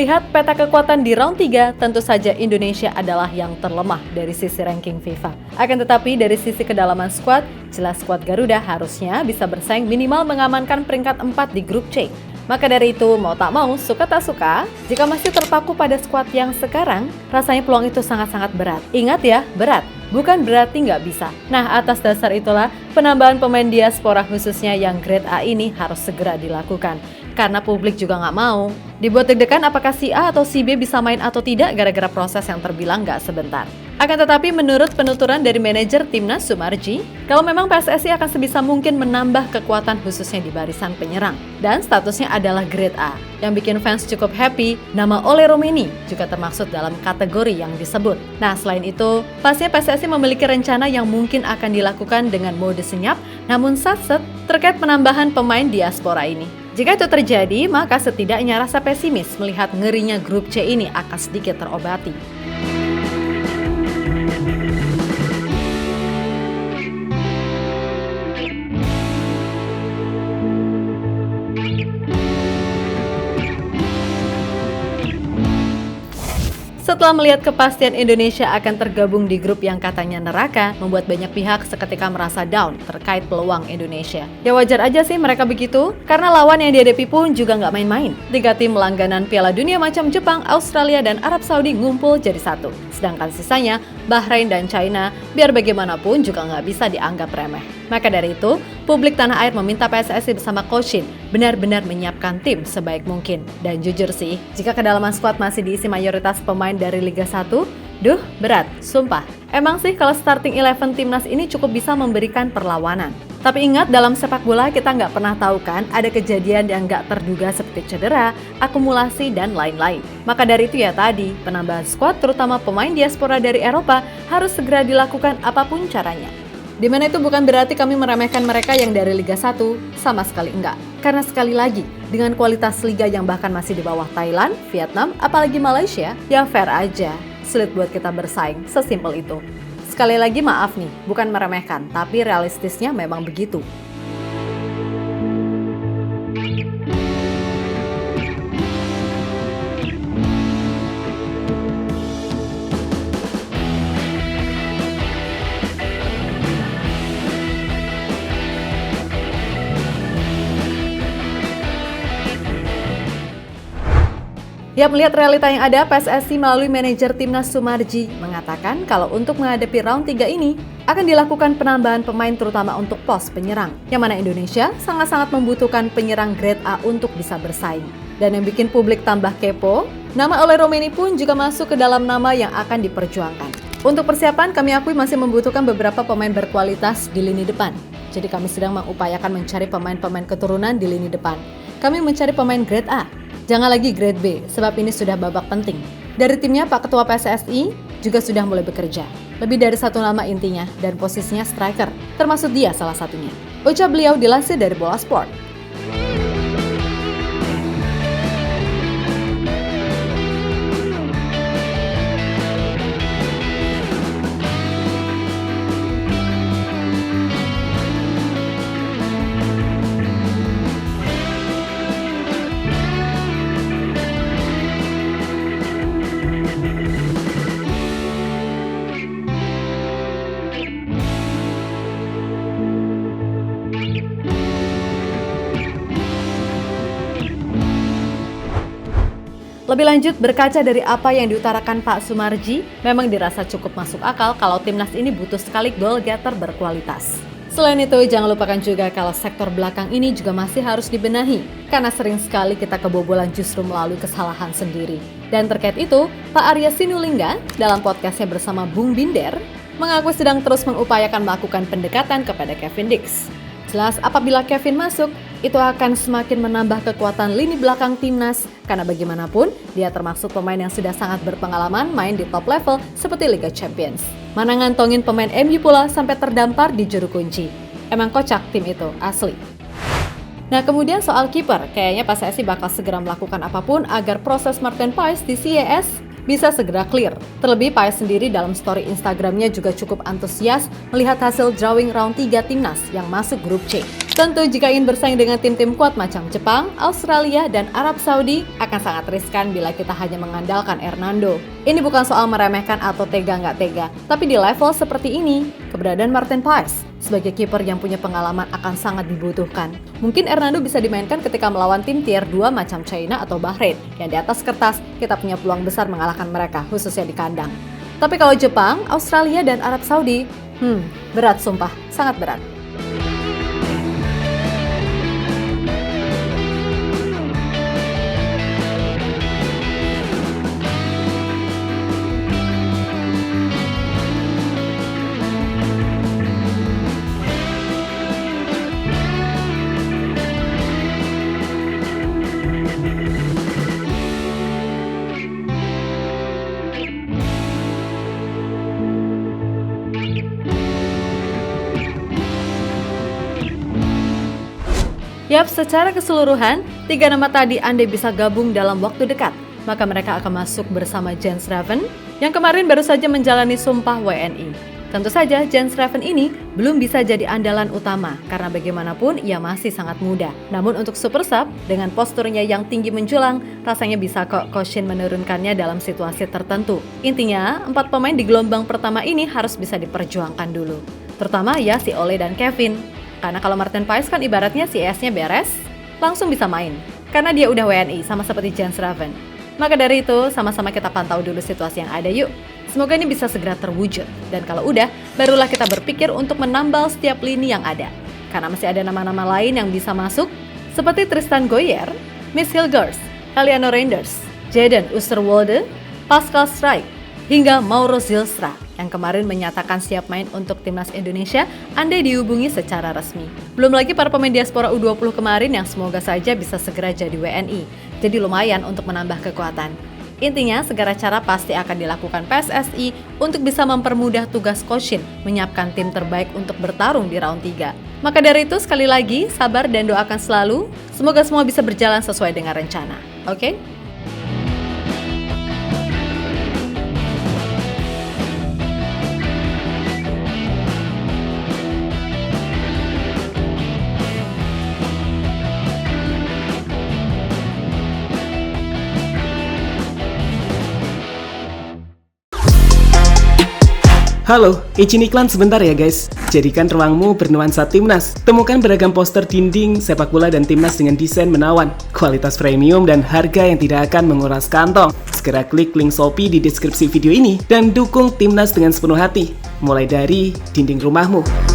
Melihat peta kekuatan di round 3, tentu saja Indonesia adalah yang terlemah dari sisi ranking FIFA. Akan tetapi dari sisi kedalaman skuad, jelas skuad Garuda harusnya bisa bersaing minimal mengamankan peringkat 4 di grup C. Maka dari itu, mau tak mau, suka tak suka, jika masih terpaku pada skuad yang sekarang, rasanya peluang itu sangat-sangat berat. Ingat ya, berat. Bukan berarti nggak bisa. Nah, atas dasar itulah, penambahan pemain diaspora khususnya yang grade A ini harus segera dilakukan. Karena publik juga nggak mau dibuat deg-degan apakah si A atau si B bisa main atau tidak gara-gara proses yang terbilang nggak sebentar. Akan tetapi menurut penuturan dari manajer Timnas Sumarji, kalau memang PSSI akan sebisa mungkin menambah kekuatan khususnya di barisan penyerang. Dan statusnya adalah grade A. Yang bikin fans cukup happy, nama Ole Romeni juga termasuk dalam kategori yang disebut. Nah selain itu, pastinya PSSI memiliki rencana yang mungkin akan dilakukan dengan mode senyap, namun satset terkait penambahan pemain diaspora ini. Jika itu terjadi, maka setidaknya rasa pesimis melihat ngerinya grup C ini akan sedikit terobati. Setelah melihat kepastian Indonesia akan tergabung di grup yang katanya neraka, membuat banyak pihak seketika merasa down terkait peluang Indonesia. Ya wajar aja sih mereka begitu, karena lawan yang dihadapi pun juga nggak main-main. 3 tim langganan Piala Dunia macam Jepang, Australia, dan Arab Saudi ngumpul jadi satu. Sedangkan sisanya, Bahrain dan China, biar bagaimanapun juga nggak bisa dianggap remeh. Maka dari itu, publik tanah air meminta PSSI bersama Coach Shin benar-benar menyiapkan tim sebaik mungkin. Dan jujur sih, jika kedalaman skuad masih diisi mayoritas pemain dari Liga 1, berat, sumpah. Emang sih kalau starting 11 timnas ini cukup bisa memberikan perlawanan. Tapi ingat, dalam sepak bola kita nggak pernah tahu kan ada kejadian yang nggak terduga seperti cedera, akumulasi, dan lain-lain. Maka dari itu ya tadi, penambahan skuad terutama pemain diaspora dari Eropa harus segera dilakukan apapun caranya. Dimana itu bukan berarti kami meremehkan mereka yang dari Liga 1, sama sekali enggak. Karena sekali lagi, dengan kualitas liga yang bahkan masih di bawah Thailand, Vietnam, apalagi Malaysia, ya fair aja. Sulit buat kita bersaing, sesimpel itu. Sekali lagi maaf nih, bukan meremehkan, tapi realistisnya memang begitu. Ya, melihat realita yang ada, PSSI melalui manajer Timnas Sumarji mengatakan kalau untuk menghadapi round 3 ini akan dilakukan penambahan pemain terutama untuk pos penyerang. Yang mana Indonesia sangat-sangat membutuhkan penyerang grade A untuk bisa bersaing. Dan yang bikin publik tambah kepo, nama Ole Romeni pun juga masuk ke dalam nama yang akan diperjuangkan. Untuk persiapan, kami akui masih membutuhkan beberapa pemain berkualitas di lini depan. Jadi kami sedang mengupayakan mencari pemain-pemain keturunan di lini depan. Kami mencari pemain grade A. Jangan lagi grade B, sebab ini sudah babak penting. Dari timnya, Pak Ketua PSSI juga sudah mulai bekerja. Lebih dari 1 nama intinya, dan posisinya striker, termasuk dia salah satunya. Ucap beliau dilansir dari Bola Sport. Lebih lanjut, berkaca dari apa yang diutarakan Pak Sumarji, memang dirasa cukup masuk akal kalau timnas ini butuh sekali goal getter berkualitas. Selain itu, jangan lupakan juga kalau sektor belakang ini juga masih harus dibenahi, karena sering sekali kita kebobolan justru melalui kesalahan sendiri. Dan terkait itu, Pak Arya Sinulinga dalam podcastnya bersama Bung Binder mengaku sedang terus mengupayakan melakukan pendekatan kepada Kevin Dix. Jelas apabila Kevin masuk, itu akan semakin menambah kekuatan lini belakang timnas, karena bagaimanapun dia termasuk pemain yang sudah sangat berpengalaman main di top level seperti Liga Champions. Mana ngantongin pemain MU pula sampai terdampar di juru kunci. Emang kocak tim itu, asli. Nah kemudian soal kiper, kayaknya PSSI bakal segera melakukan apapun agar proses Maarten Paes di CES bisa segera clear. Terlebih Paes sendiri dalam story Instagramnya juga cukup antusias melihat hasil drawing round 3 timnas yang masuk grup C. Tentu jika ingin bersaing dengan tim-tim kuat macam Jepang, Australia, dan Arab Saudi akan sangat riskan bila kita hanya mengandalkan Hernando. Ini bukan soal meremehkan atau tega nggak tega, tapi di level seperti ini, keberadaan Martin Paes sebagai kiper yang punya pengalaman akan sangat dibutuhkan. Mungkin Hernando bisa dimainkan ketika melawan tim tier 2 macam China atau Bahrain, yang di atas kertas kita punya peluang besar mengalahkan mereka, khususnya di kandang. Tapi kalau Jepang, Australia, dan Arab Saudi, berat sumpah, sangat berat. Yap, secara keseluruhan, 3 nama tadi andai bisa gabung dalam waktu dekat, maka mereka akan masuk bersama Jens Raven yang kemarin baru saja menjalani sumpah WNI. Tentu saja Jens Raven ini belum bisa jadi andalan utama karena bagaimanapun ia masih sangat muda. Namun untuk super sub dengan posturnya yang tinggi menjulang, rasanya bisa kok Coach Shin menurunkannya dalam situasi tertentu. Intinya, 4 pemain di gelombang pertama ini harus bisa diperjuangkan dulu. Terutama ya si Ole dan Kevin. Karena kalau Martin Paes kan ibaratnya si ES-nya beres, langsung bisa main. Karena dia udah WNI, sama seperti Jens Raven. Maka dari itu, sama-sama kita pantau dulu situasi yang ada yuk. Semoga ini bisa segera terwujud. Dan kalau udah, barulah kita berpikir untuk menambal setiap lini yang ada. Karena masih ada nama-nama lain yang bisa masuk, seperti Tristan Goyer, Miss Hilgers, Eliano Reinders, Jaden Oosterwolde, Pascal Strijk, hingga Mauro Zylstra yang kemarin menyatakan siap main untuk timnas Indonesia andai dihubungi secara resmi. Belum lagi para pemain diaspora U20 kemarin yang semoga saja bisa segera jadi WNI. Jadi lumayan untuk menambah kekuatan. Intinya segala cara pasti akan dilakukan PSSI untuk bisa mempermudah tugas Coach Shin menyiapkan tim terbaik untuk bertarung di round 3. Maka dari itu sekali lagi sabar dan doakan selalu. Semoga semua bisa berjalan sesuai dengan rencana. Oke? Halo, izin iklan sebentar ya guys. Jadikan ruangmu bernuansa timnas. Temukan beragam poster dinding, sepak bola dan timnas dengan desain menawan, kualitas premium dan harga yang tidak akan menguras kantong. Segera klik link Shopee di deskripsi video ini dan dukung timnas dengan sepenuh hati. Mulai dari dinding rumahmu.